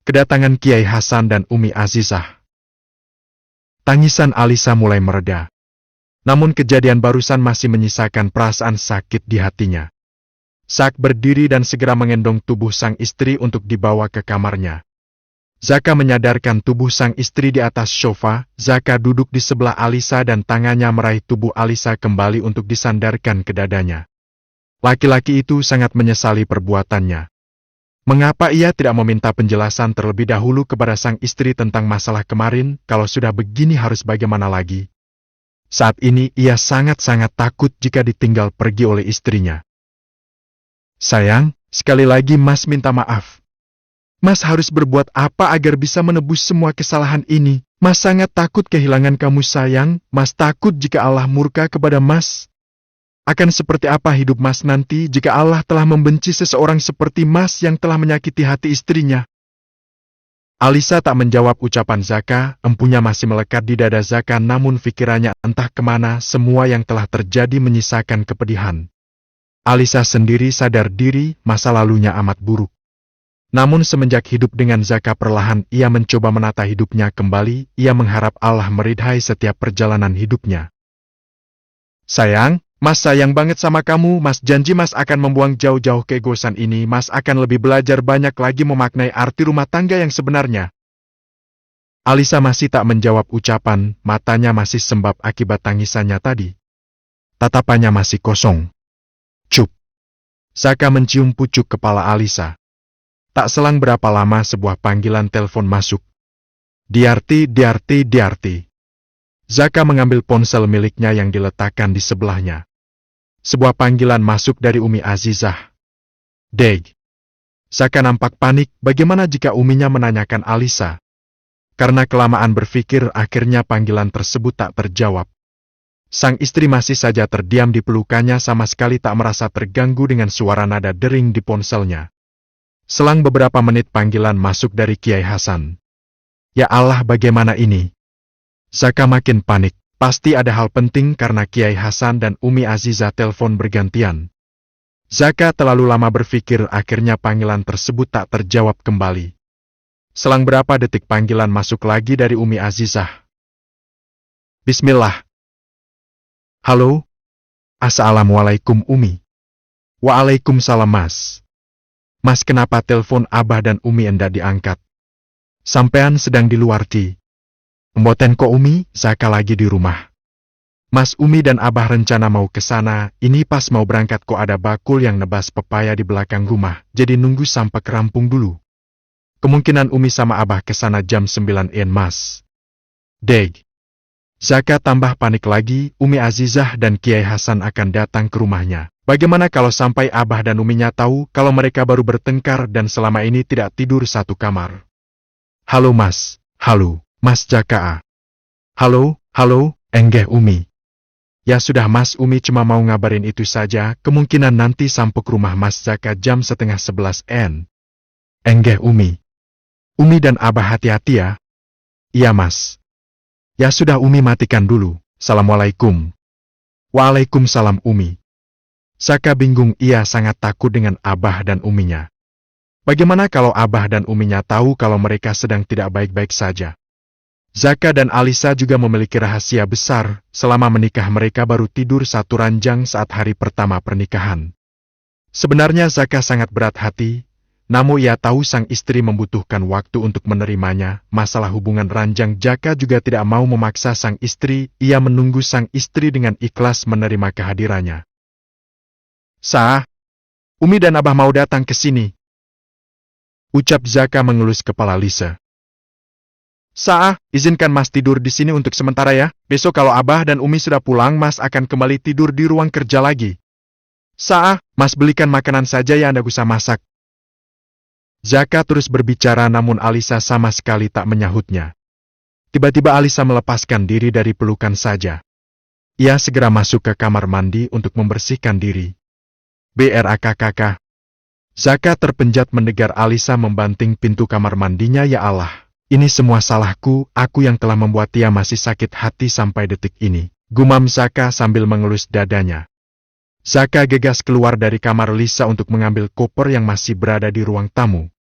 Kedatangan Kiai Hasan dan Umi Azizah. Tangisan Alisa mulai mereda. Namun kejadian barusan masih menyisakan perasaan sakit di hatinya. Sak berdiri dan segera mengendong tubuh sang istri untuk dibawa ke kamarnya. Zaka menyadarkan tubuh sang istri di atas sofa. Zaka duduk di sebelah Alisa dan tangannya meraih tubuh Alisa kembali untuk disandarkan ke dadanya. Laki-laki itu sangat menyesali perbuatannya. Mengapa ia tidak meminta penjelasan terlebih dahulu kepada sang istri tentang masalah kemarin? Kalau sudah begini harus bagaimana lagi? Saat ini ia sangat-sangat takut jika ditinggal pergi oleh istrinya. Sayang, sekali lagi Mas minta maaf. Mas harus berbuat apa agar bisa menebus semua kesalahan ini? Mas sangat takut kehilangan kamu sayang. Mas takut jika Allah murka kepada Mas. Akan seperti apa hidup Mas nanti jika Allah telah membenci seseorang seperti Mas yang telah menyakiti hati istrinya? Alisa tak menjawab ucapan Zaka, empunya masih melekat di dada Zaka namun pikirannya entah kemana, semua yang telah terjadi menyisakan kepedihan. Alisa sendiri sadar diri, masa lalunya amat buruk. Namun semenjak hidup dengan Zaka perlahan ia mencoba menata hidupnya kembali, ia mengharap Allah meridhai setiap perjalanan hidupnya. Sayang, Mas sayang banget sama kamu, Mas janji Mas akan membuang jauh-jauh keegoisan ini, Mas akan lebih belajar banyak lagi memaknai arti rumah tangga yang sebenarnya. Alisa masih tak menjawab ucapan, matanya masih sembab akibat tangisannya tadi. Tatapannya masih kosong. Cup. Zaka mencium pucuk kepala Alisa. Tak selang berapa lama sebuah panggilan telepon masuk. Diarti. Zaka mengambil ponsel miliknya yang diletakkan di sebelahnya. Sebuah panggilan masuk dari Umi Azizah. Deg. Zaka nampak panik, bagaimana jika Uminya menanyakan Alisa? Karena kelamaan berpikir akhirnya panggilan tersebut tak terjawab. Sang istri masih saja terdiam di pelukannya sama sekali tak merasa terganggu dengan suara nada dering di ponselnya. Selang beberapa menit panggilan masuk dari Kiai Hasan. Ya Allah bagaimana ini? Zaka makin panik, pasti ada hal penting karena Kiai Hasan dan Umi Azizah telepon bergantian. Zaka terlalu lama berpikir akhirnya panggilan tersebut tak terjawab kembali. Selang berapa detik panggilan masuk lagi dari Umi Azizah. Bismillah. Halo? Assalamualaikum Umi. Waalaikumsalam Mas. Mas kenapa telepon Abah dan Umi enggak diangkat? Sampean sedang di luar Ci. Mboten kok Umi, Zaka lagi di rumah. Mas Umi dan Abah rencana mau ke sana, ini pas mau berangkat kok ada bakul yang nebas pepaya di belakang rumah, jadi nunggu sampai kerampung dulu. Kemungkinan Umi sama Abah ke sana jam 9 Mas. Deg. Zaka tambah panik lagi, Umi Azizah dan Kiai Hasan akan datang ke rumahnya. Bagaimana kalau sampai Abah dan Uminya tahu kalau mereka baru bertengkar dan selama ini tidak tidur satu kamar? Halo Mas, halo, Mas Jaka. Halo, enggeh Umi. Ya sudah Mas Umi cuma mau ngabarin itu saja, kemungkinan nanti sampai ke rumah Mas Jaka jam 10:30 Enggeh Umi. Umi dan Abah hati-hati ya. Iya Mas. Ya sudah Umi matikan dulu, Assalamualaikum. Waalaikumsalam Umi. Zaka bingung, ia sangat takut dengan Abah dan Uminya. Bagaimana kalau Abah dan Uminya tahu kalau mereka sedang tidak baik-baik saja? Zaka dan Alisa juga memiliki rahasia besar, selama menikah mereka baru tidur satu ranjang saat hari pertama pernikahan. Sebenarnya Zaka sangat berat hati, namun ia tahu sang istri membutuhkan waktu untuk menerimanya. Masalah hubungan ranjang Zaka juga tidak mau memaksa sang istri, ia menunggu sang istri dengan ikhlas menerima kehadirannya. Sah, Umi dan Abah mau datang ke sini. Ucap Zaka mengelus kepala Lisa. Sah, izinkan Mas tidur di sini untuk sementara ya. Besok kalau Abah dan Umi sudah pulang, Mas akan kembali tidur di ruang kerja lagi. Sah, Mas belikan makanan saja ya, Anda usah masak. Zaka terus berbicara namun Alisa sama sekali tak menyahutnya. Tiba-tiba Alisa melepaskan diri dari pelukan saja. Ia segera masuk ke kamar mandi untuk membersihkan diri. BRAKKK. Zaka terpenjat mendengar Alisa membanting pintu kamar mandinya. Ya Allah, ini semua salahku, aku yang telah membuat dia masih sakit hati sampai detik ini. Gumam Zaka sambil mengelus dadanya. Zaka gegas keluar dari kamar Lisa untuk mengambil koper yang masih berada di ruang tamu.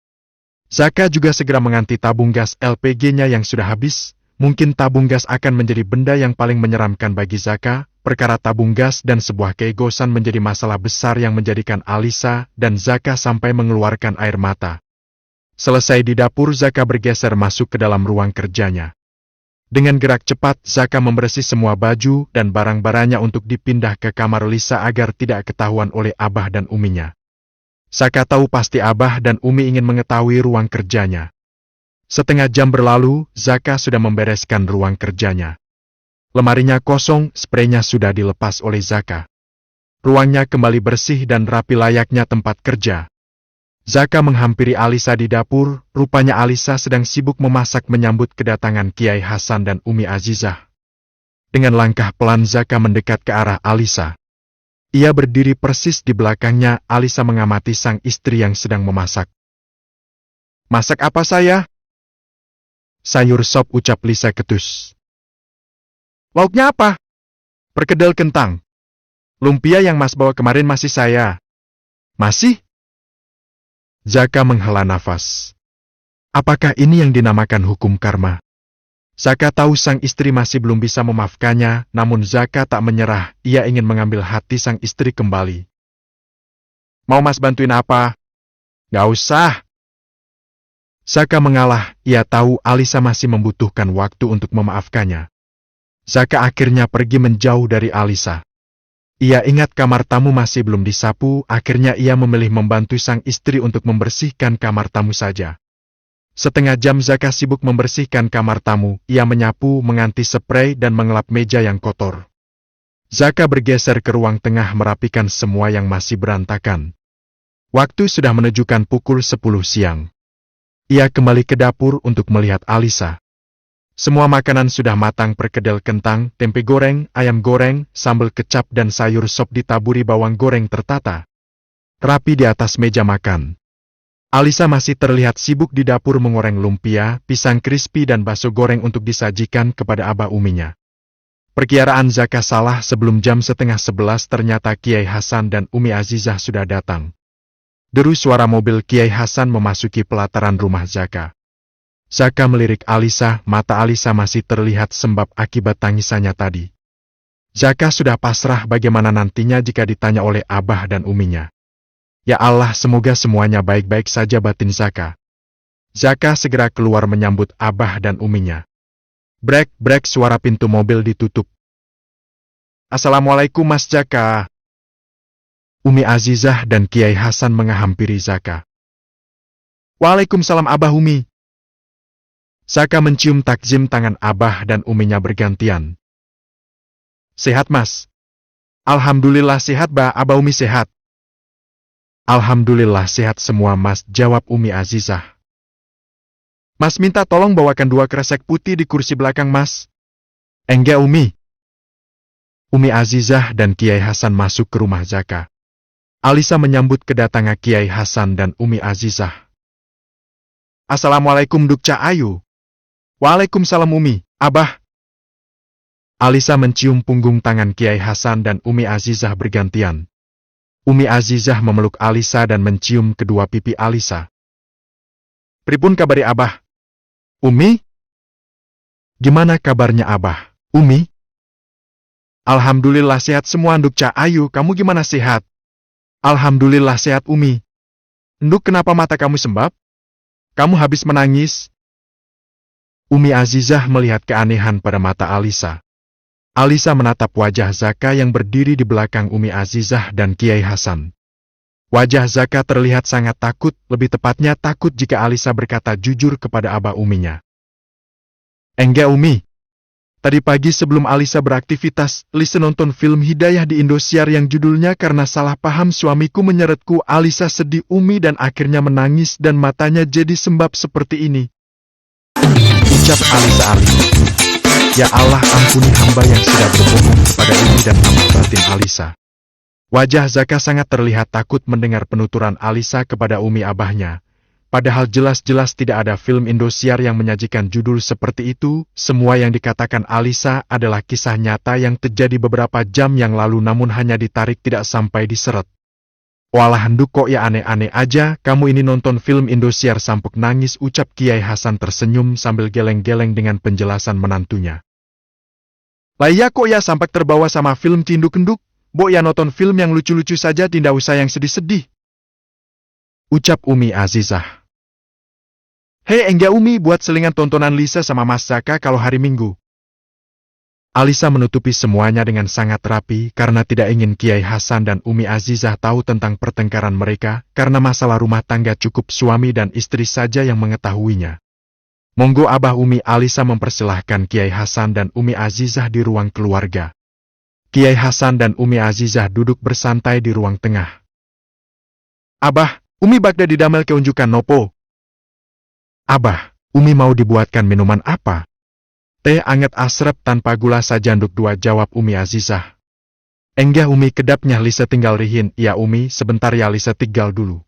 Zaka juga segera mengganti tabung gas LPG-nya yang sudah habis. Mungkin tabung gas akan menjadi benda yang paling menyeramkan bagi Zaka. Perkara tabung gas dan sebuah keegosan menjadi masalah besar yang menjadikan Alisa dan Zaka sampai mengeluarkan air mata. Selesai di dapur, Zaka bergeser masuk ke dalam ruang kerjanya. Dengan gerak cepat, Zaka membersih semua baju dan barang-barangnya untuk dipindah ke kamar Lisa agar tidak ketahuan oleh Abah dan Uminya. Zaka tahu pasti Abah dan Umi ingin mengetahui ruang kerjanya. Setengah jam berlalu, Zaka sudah membereskan ruang kerjanya. Lemarinya kosong, spraynya sudah dilepas oleh Zaka. Ruangnya kembali bersih dan rapi layaknya tempat kerja. Zaka menghampiri Alisa di dapur, rupanya Alisa sedang sibuk memasak menyambut kedatangan Kiai Hasan dan Umi Azizah. Dengan langkah pelan Zaka mendekat ke arah Alisa. Ia berdiri persis di belakangnya. Alisa mengamati sang istri yang sedang memasak. "Masak apa saya?" "Sayur sop," ucap Lisa ketus. "Lauknya apa?" "Perkedel kentang. Lumpia yang Mas bawa kemarin masih saya." "Masih?" Zaka menghela nafas. Apakah ini yang dinamakan hukum karma? Zaka tahu sang istri masih belum bisa memaafkannya, namun Zaka tak menyerah. Ia ingin mengambil hati sang istri kembali. "Mau Mas bantuin apa?" "Gak usah." Zaka mengalah. Ia tahu Alisa masih membutuhkan waktu untuk memaafkannya. Zaka akhirnya pergi menjauh dari Alisa. Ia ingat kamar tamu masih belum disapu. Akhirnya ia memilih membantu sang istri untuk membersihkan kamar tamu saja. Setengah jam Zaka sibuk membersihkan kamar tamu. Ia menyapu, mengganti spray, dan mengelap meja yang kotor. Zaka bergeser ke ruang tengah merapikan semua yang masih berantakan. Waktu sudah menunjukkan pukul 10 siang. Ia kembali ke dapur untuk melihat Alisa. Semua makanan sudah matang: perkedel kentang, tempe goreng, ayam goreng, sambal kecap, dan sayur sop ditaburi bawang goreng tertata. Rapi di atas meja makan. Alisa masih terlihat sibuk di dapur mengoreng lumpia, pisang crispy, dan bakso goreng untuk disajikan kepada Abah Uminya. Perkiraan Zaka salah. Sebelum jam 10:30 ternyata Kiai Hasan dan Umi Azizah sudah datang. Deru suara mobil Kiai Hasan memasuki pelataran rumah Zaka. Zaka melirik Alisa. Mata Alisa masih terlihat sembab akibat tangisannya tadi. Zaka sudah pasrah bagaimana nantinya jika ditanya oleh Abah dan Uminya. Ya Allah, semoga semuanya baik-baik saja, batin Zaka. Zaka segera keluar menyambut Abah dan Uminya. Brek, brek, suara pintu mobil ditutup. "Assalamualaikum Mas Zaka." Umi Azizah dan Kiai Hasan menghampiri Zaka. "Waalaikumsalam Abah Umi." Zaka mencium takzim tangan Abah dan Uminya bergantian. "Sehat Mas?" "Alhamdulillah sehat Ba, Abah Umi sehat." "Alhamdulillah sehat semua Mas," jawab Umi Azizah. "Mas minta tolong bawakan 2 kresek putih di kursi belakang Mas." "Enggak Umi." Umi Azizah dan Kiai Hasan masuk ke rumah Zaka. Alisa menyambut kedatangan Kiai Hasan dan Umi Azizah. "Assalamualaikum Duk Ca Ayu." "Waalaikumsalam Umi, Abah." Alisa mencium punggung tangan Kiai Hasan dan Umi Azizah bergantian. Umi Azizah memeluk Alisa dan mencium kedua pipi Alisa. "Pripun kabari Abah?" "Umi?" "Gimana kabarnya Abah, Umi?" "Alhamdulillah sehat semua Nduk Ca Ayu, kamu gimana sehat?" "Alhamdulillah sehat Umi." "Nduk, kenapa mata kamu sembab? Kamu habis menangis?" Umi Azizah melihat keanehan pada mata Alisa. Alisa menatap wajah Zaka yang berdiri di belakang Umi Azizah dan Kiai Hasan. Wajah Zaka terlihat sangat takut, lebih tepatnya takut jika Alisa berkata jujur kepada Abah Uminya. "Enggak Umi. Tadi pagi sebelum Alisa beraktivitas, Lisa nonton film Hidayah di Indosiar yang judulnya Karena Salah Paham Suamiku Menyeretku." Alisa sedih Umi dan akhirnya menangis dan matanya jadi sembab seperti ini. Ucap Alisa alih. Ya Allah, ampuni hamba yang sudah berbohong kepada Umi dan hamba batin Alisa. Wajah Zaka sangat terlihat takut mendengar penuturan Alisa kepada Umi abahnya. Padahal jelas-jelas tidak ada film Indosiar yang menyajikan judul seperti itu. Semua yang dikatakan Alisa adalah kisah nyata yang terjadi beberapa jam yang lalu namun hanya ditarik tidak sampai diseret. Walah Nduk kok ya aneh-aneh aja, kamu ini nonton film Indosiar sampuk nangis, ucap Kiai Hasan tersenyum sambil geleng-geleng dengan penjelasan menantunya. Lah iya kok ya sampai terbawa sama film Cinduk-Kenduk, Bok ya nonton film yang lucu-lucu saja, tidak usah yang sedih-sedih, ucap Umi Azizah. Hei enggak Umi, buat selingan tontonan Lisa sama Mas Zaka kalau hari Minggu. Alisa menutupi semuanya dengan sangat rapi karena tidak ingin Kiai Hasan dan Umi Azizah tahu tentang pertengkaran mereka, karena masalah rumah tangga cukup suami dan istri saja yang mengetahuinya. Monggo Abah Umi. Alisa mempersilahkan Kiai Hasan dan Umi Azizah di ruang keluarga. Kiai Hasan dan Umi Azizah duduk bersantai di ruang tengah. Abah, Umi bakda didamel keunjukan nopo. Abah, Umi mau dibuatkan minuman apa? Teh anget asrep tanpa gula saja Nduk, dua jawab Umi Azizah. Enggak Umi, kedapnya Lisa tinggal rihin. Ya Umi, sebentar ya Lisa tinggal dulu.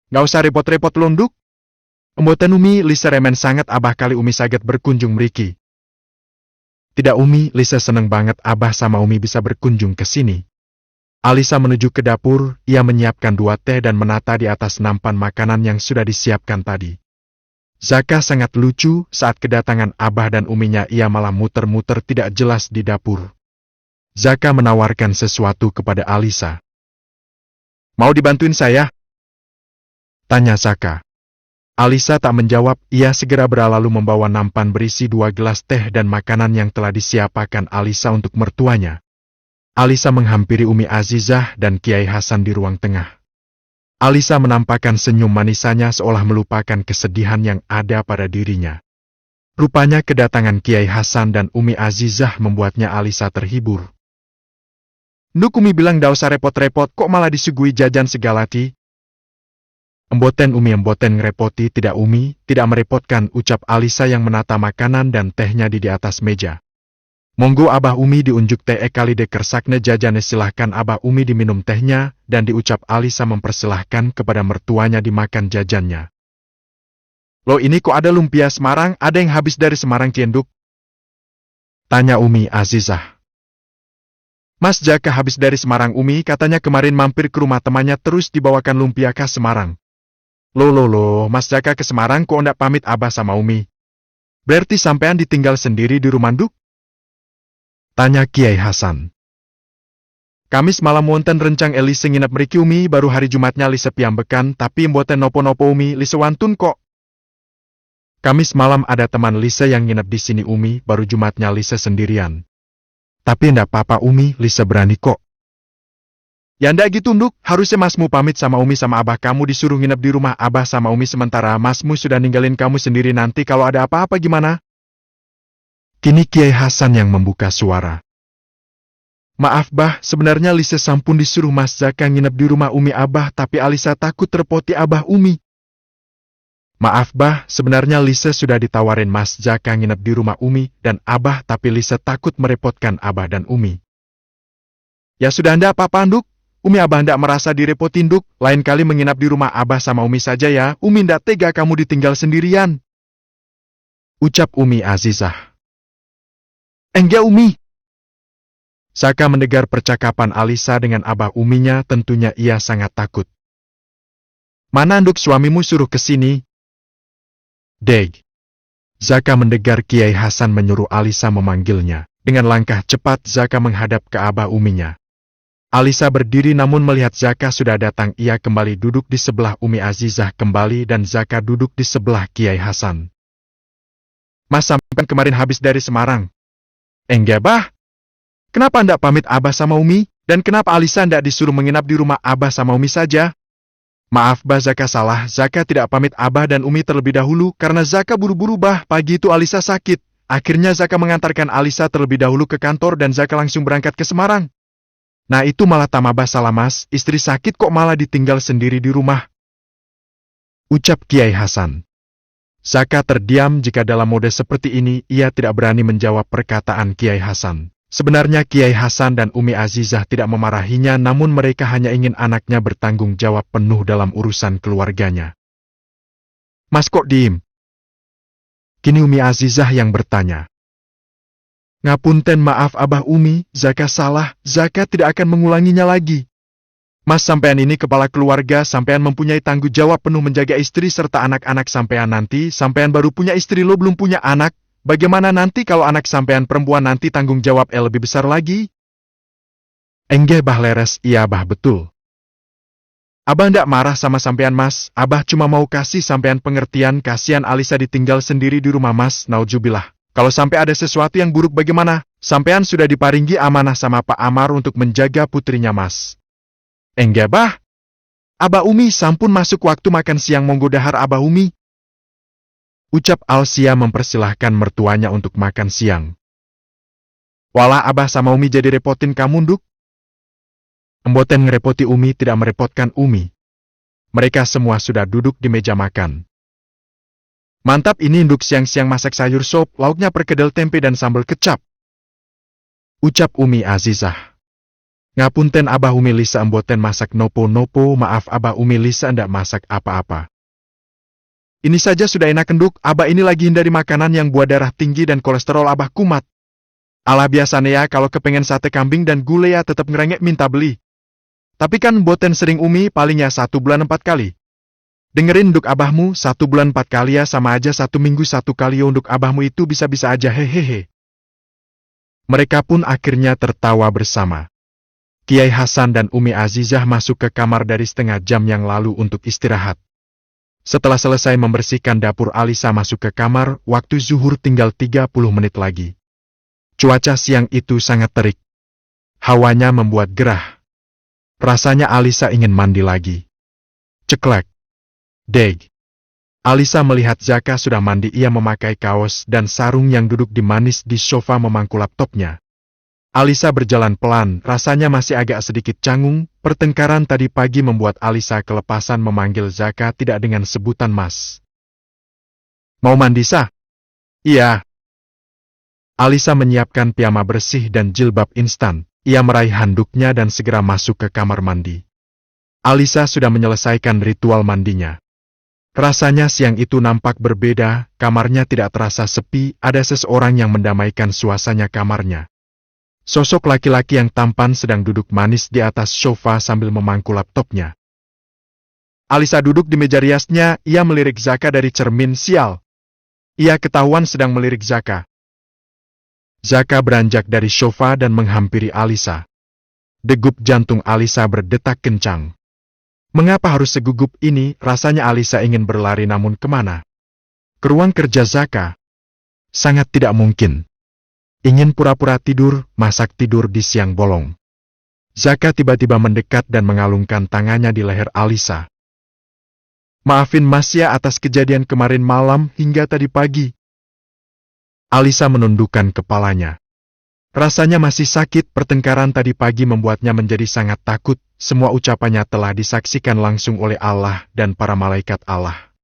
Nggak usah repot-repot lo Nduk. Emboten Umi, Lisa remen sangat Abah kali Umi saget berkunjung mriki. Tidak Umi, Lisa seneng banget Abah sama Umi bisa berkunjung ke sini. Alisa menuju ke dapur, ia menyiapkan 2 teh dan menata di atas nampan makanan yang sudah disiapkan tadi. Zaka sangat lucu, saat kedatangan Abah dan Uminya ia malah muter-muter tidak jelas di dapur. Zaka menawarkan sesuatu kepada Alisa. Mau dibantuin saya? Tanya Zaka. Alisa tak menjawab, ia segera berlalu membawa nampan berisi 2 gelas teh dan makanan yang telah disiapkan Alisa untuk mertuanya. Alisa menghampiri Umi Azizah dan Kiai Hasan di ruang tengah. Alisa menampakkan senyum manisnya seolah melupakan kesedihan yang ada pada dirinya. Rupanya kedatangan Kiai Hasan dan Umi Azizah membuatnya Alisa terhibur. Nduk Umi bilang ndak usah repot-repot, kok malah disuguhi jajan segala ti? Emboten Umi, emboten ngerepoti, tidak Umi, tidak merepotkan, ucap Alisa yang menata makanan dan tehnya di atas meja. Monggo Abah Umi diunjuk teh kali de kersakne jajane, silahkan Abah Umi diminum tehnya, dan diucap Alisa mempersilahkan kepada mertuanya dimakan jajannya. Loh ini kok ada lumpia Semarang, ada yang habis dari Semarang Cienduk? Tanya Umi Azizah. Mas Jaka habis dari Semarang Umi, katanya kemarin mampir ke rumah temannya terus dibawakan lumpia khas Semarang. Loh, Mas Jaka ke Semarang kok ndak pamit Abah sama Umi? Berarti sampean ditinggal sendiri di rumah Nduk? Tanya Kiai Hasan. Kamis malam wonten rencang Lisa nginep mriki Umi, baru hari Jumatnya Lisa piambekan, tapi mboten nopo-nopo Umi, Lisa wantun kok. Kamis malam ada teman Lisa yang nginep di sini Umi, baru Jumatnya Lisa sendirian. Tapi ndak apa-apa Umi, Lisa berani kok. Ya ndak gitu Nduk, harusnya Masmu pamit sama Umi sama Abah, kamu disuruh nginep di rumah Abah sama Umi sementara Masmu sudah ninggalin kamu sendiri, nanti kalau ada apa-apa gimana? Kini Kiai Hasan yang membuka suara. Maaf Bah, sebenarnya Lisa sampun disuruh Mas Zaka nginep di rumah Umi Abah, tapi Alisa takut terpoti Abah Umi. Maaf Bah, sebenarnya Lisa sudah ditawarin Mas Zaka nginep di rumah Umi dan Abah, tapi Lisa takut merepotkan Abah dan Umi. Ya sudah ndak apa-apa Nduk, Umi Abah ndak merasa direpotin Nduk, lain kali menginap di rumah Abah sama Umi saja ya, Umi ndak tega kamu ditinggal sendirian. Ucap Umi Azizah. Enggak Umi. Zaka mendengar percakapan Alisa dengan Abah Uminya, tentunya ia sangat takut. Mana Nduk suamimu suruh ke sini? Deg. Zaka mendengar Kiai Hasan menyuruh Alisa memanggilnya. Dengan langkah cepat Zaka menghadap ke Abah Uminya. Alisa berdiri namun melihat Zaka sudah datang, ia kembali duduk di sebelah Umi Azizah kembali dan Zaka duduk di sebelah Kiai Hasan. Mas sampean kemarin habis dari Semarang? Enggak Bah. Kenapa ndak pamit Abah sama Umi? Dan kenapa Alisa ndak disuruh menginap di rumah Abah sama Umi saja? Maaf Bah, Zaka salah. Zaka tidak pamit Abah dan Umi terlebih dahulu karena Zaka buru-buru Bah. Pagi itu Alisa sakit. Akhirnya Zaka mengantarkan Alisa terlebih dahulu ke kantor dan Zaka langsung berangkat ke Semarang. Nah itu malah tamabah salah Mas. Istri sakit kok malah ditinggal sendiri di rumah. Ucap Kiai Hasan. Zaka terdiam, jika dalam mode seperti ini ia tidak berani menjawab perkataan Kiai Hasan. Sebenarnya Kiai Hasan dan Umi Azizah tidak memarahinya, namun mereka hanya ingin anaknya bertanggung jawab penuh dalam urusan keluarganya. Mas kok diem? Kini Umi Azizah yang bertanya. Ngapunten maaf Abah Umi, Zaka salah, Zaka tidak akan mengulanginya lagi. Mas, sampean ini kepala keluarga, sampean mempunyai tanggung jawab penuh menjaga istri serta anak-anak sampean nanti. Sampean baru punya istri, lo belum punya anak. Bagaimana nanti kalau anak sampean perempuan, nanti tanggung jawab lebih besar lagi? Enggak bah leres, iya bah betul. Abah ndak marah sama sampean Mas, Abah cuma mau kasih sampean pengertian, kasihan Alisa ditinggal sendiri di rumah Mas, naujubillah. Kalau sampai ada sesuatu yang buruk bagaimana? Sampean sudah diparingi amanah sama Pak Amar untuk menjaga putrinya Mas. Enggak bah. Abah Umi sampun masuk waktu makan siang, monggo dahar Abah Umi. Ucap Alsia mempersilahkan mertuanya untuk makan siang. Walah Abah sama Umi jadi repotin kamu Nduk. Emboten ngerepoti Umi, tidak merepotkan Umi. Mereka semua sudah duduk di meja makan. Mantap ini Nduk, siang-siang masak sayur sop, lauknya perkedel tempe dan sambal kecap. Ucap Umi Azizah. Ngapunten Abah Umi Lisa, emboten masak nopo-nopo, maaf Abah Umi Lisa ndak masak apa-apa. Ini saja sudah enak Nduk, Abah ini lagi hindari makanan yang buat darah tinggi dan kolesterol Abah kumat. Alah biasanya ya kalau kepengen sate kambing dan gulai ya tetap ngerengek minta beli. Tapi kan boten sering Umi, paling ya 1 bulan 4 kali. Dengerin Nduk Abahmu, 1 bulan 4 kali ya sama aja 1 minggu 1 kali ya Nduk Abahmu itu bisa-bisa aja hehehe. Mereka pun akhirnya tertawa bersama. Kiai Hasan dan Umi Azizah masuk ke kamar dari setengah jam yang lalu untuk istirahat. Setelah selesai membersihkan dapur, Alisa masuk ke kamar, waktu zuhur tinggal 30 menit lagi. Cuaca siang itu sangat terik. Hawanya membuat gerah. Rasanya Alisa ingin mandi lagi. Ceklek. Deg. Alisa melihat Zaka sudah mandi, ia memakai kaos dan sarung yang duduk di manis di sofa memangku laptopnya. Alisa berjalan pelan, rasanya masih agak sedikit canggung. Pertengkaran tadi pagi membuat Alisa kelepasan memanggil Zaka tidak dengan sebutan Mas. Mau mandi sah? Iya. Alisa menyiapkan piyama bersih dan jilbab instan. Ia meraih handuknya dan segera masuk ke kamar mandi. Alisa sudah menyelesaikan ritual mandinya. Rasanya siang itu nampak berbeda, kamarnya tidak terasa sepi, ada seseorang yang mendamaikan suasana kamarnya. Sosok laki-laki yang tampan sedang duduk manis di atas sofa sambil memangku laptopnya. Alisa duduk di meja riasnya, ia melirik Zaka dari cermin. Sial. Ia ketahuan sedang melirik Zaka. Zaka beranjak dari sofa dan menghampiri Alisa. Degup jantung Alisa berdetak kencang. Mengapa harus segugup ini? Rasanya Alisa ingin berlari, namun kemana? Ke ruang kerja Zaka? Sangat tidak mungkin. Ingin pura-pura tidur, masak tidur di siang bolong. Zaka tiba-tiba mendekat dan mengalungkan tangannya di leher Alisa. Maafin Mas ya atas kejadian kemarin malam hingga tadi pagi. Alisa menundukkan kepalanya. Rasanya masih sakit, pertengkaran tadi pagi membuatnya menjadi sangat takut. Semua ucapannya telah disaksikan langsung oleh Allah dan para malaikat Allah.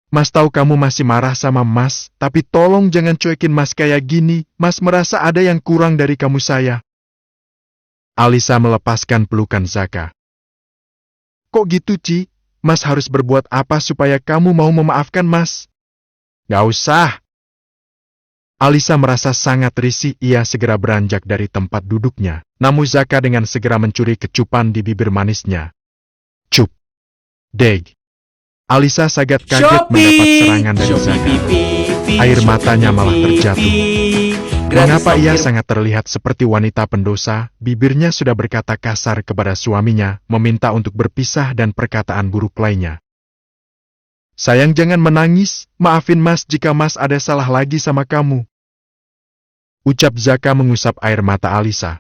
Mas tahu kamu masih marah sama Mas, tapi tolong jangan cuekin Mas kayak gini. Mas merasa ada yang kurang dari kamu saya. Alisa melepaskan pelukan Zaka. Kok gitu Ci? Mas harus berbuat apa supaya kamu mau memaafkan Mas? Gak usah. Alisa merasa sangat risih, ia segera beranjak dari tempat duduknya. Namun Zaka dengan segera mencuri kecupan di bibir manisnya. Cup. Deg. Alisa sangat kaget mendapat serangan dari Zaka. Air matanya malah terjatuh. Mengapa ia sangat terlihat seperti wanita pendosa? Bibirnya sudah berkata kasar kepada suaminya, meminta untuk berpisah dan perkataan buruk lainnya. Sayang jangan menangis, maafin Mas jika Mas ada salah lagi sama kamu. Ucap Zaka mengusap air mata Alisa.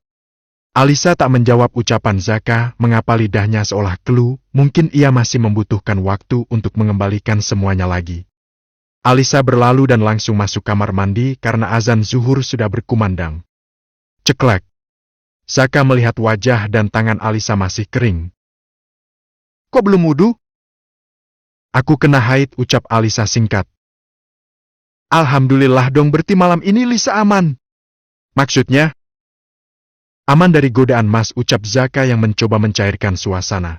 Alisa tak menjawab ucapan Zaka, mengapa lidahnya seolah keluh, mungkin ia masih membutuhkan waktu untuk mengembalikan semuanya lagi. Alisa berlalu dan langsung masuk kamar mandi karena azan zuhur sudah berkumandang. Ceklek. Zaka melihat wajah dan tangan Alisa masih kering. Kok belum wudu? Aku kena haid, ucap Alisa singkat. Alhamdulillah dong, berarti malam ini Lisa aman. Maksudnya? Aman dari godaan Mas, ucap Zaka yang mencoba mencairkan suasana.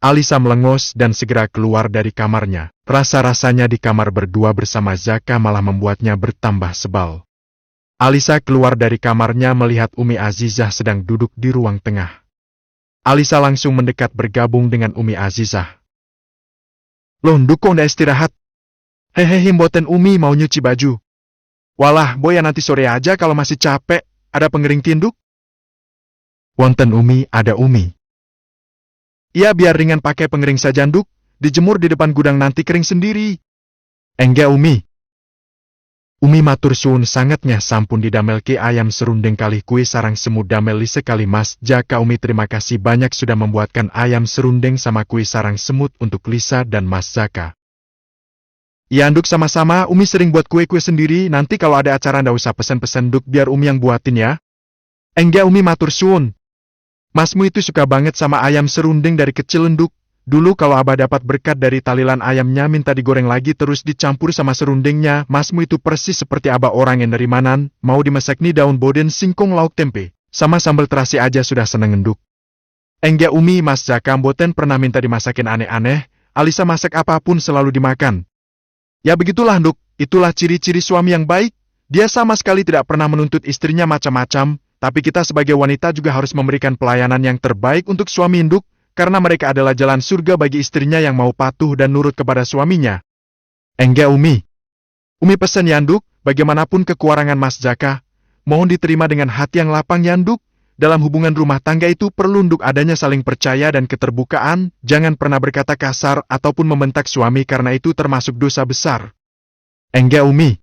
Alisa melengos dan segera keluar dari kamarnya. Rasa-rasanya di kamar berdua bersama Zaka malah membuatnya bertambah sebal. Alisa keluar dari kamarnya melihat Umi Azizah sedang duduk di ruang tengah. Alisa langsung mendekat bergabung dengan Umi Azizah. Loh, Nduk kok ndak istirahat? Hehehe, mboten Umi mau nyuci baju. Walah, boya nanti sore aja kalau masih capek, ada pengering tinduk? Wonten Umi, ada Umi. Iya biar ringan pakai pengering saja Nduk, dijemur di depan gudang nanti kering sendiri. Enggak Umi. Umi matur suun sangatnya sampun didamelke ayam serundeng kali kue sarang semut dameli sekali Mas Jaka. Umi terima kasih banyak sudah membuatkan ayam serundeng sama kue sarang semut untuk Lisa dan Mas Jaka. Ya Nduk sama-sama, Umi sering buat kue-kue sendiri, nanti kalau ada acara ndak usah pesen-pesen Nduk biar Umi yang buatin ya. Enggak Umi matur suun. Masmu itu suka banget sama ayam serundeng dari kecil Nduk. Dulu kalau Abah dapat berkat dari talilan ayamnya minta digoreng lagi terus dicampur sama serundengnya, masmu itu persis seperti Abah orang yang dari manan, mau dimasak nih daun boden singkong lauk tempe, sama sambal terasi aja sudah seneng Nduk. Enggak Umi, Mas Jaka mboten pernah minta dimasakin aneh-aneh, Alisa masak apapun selalu dimakan. Ya begitulah Nduk, itulah ciri-ciri suami yang baik, dia sama sekali tidak pernah menuntut istrinya macam-macam, tapi kita sebagai wanita juga harus memberikan pelayanan yang terbaik untuk suami Nduk, karena mereka adalah jalan surga bagi istrinya yang mau patuh dan nurut kepada suaminya. Enggak Umi. Umi pesan ya Nduk, bagaimanapun kekurangan Mas Jaka, mohon diterima dengan hati yang lapang ya Nduk. Dalam hubungan rumah tangga itu perlu Nduk adanya saling percaya dan keterbukaan, jangan pernah berkata kasar ataupun membentak suami karena itu termasuk dosa besar. Enggak Umi.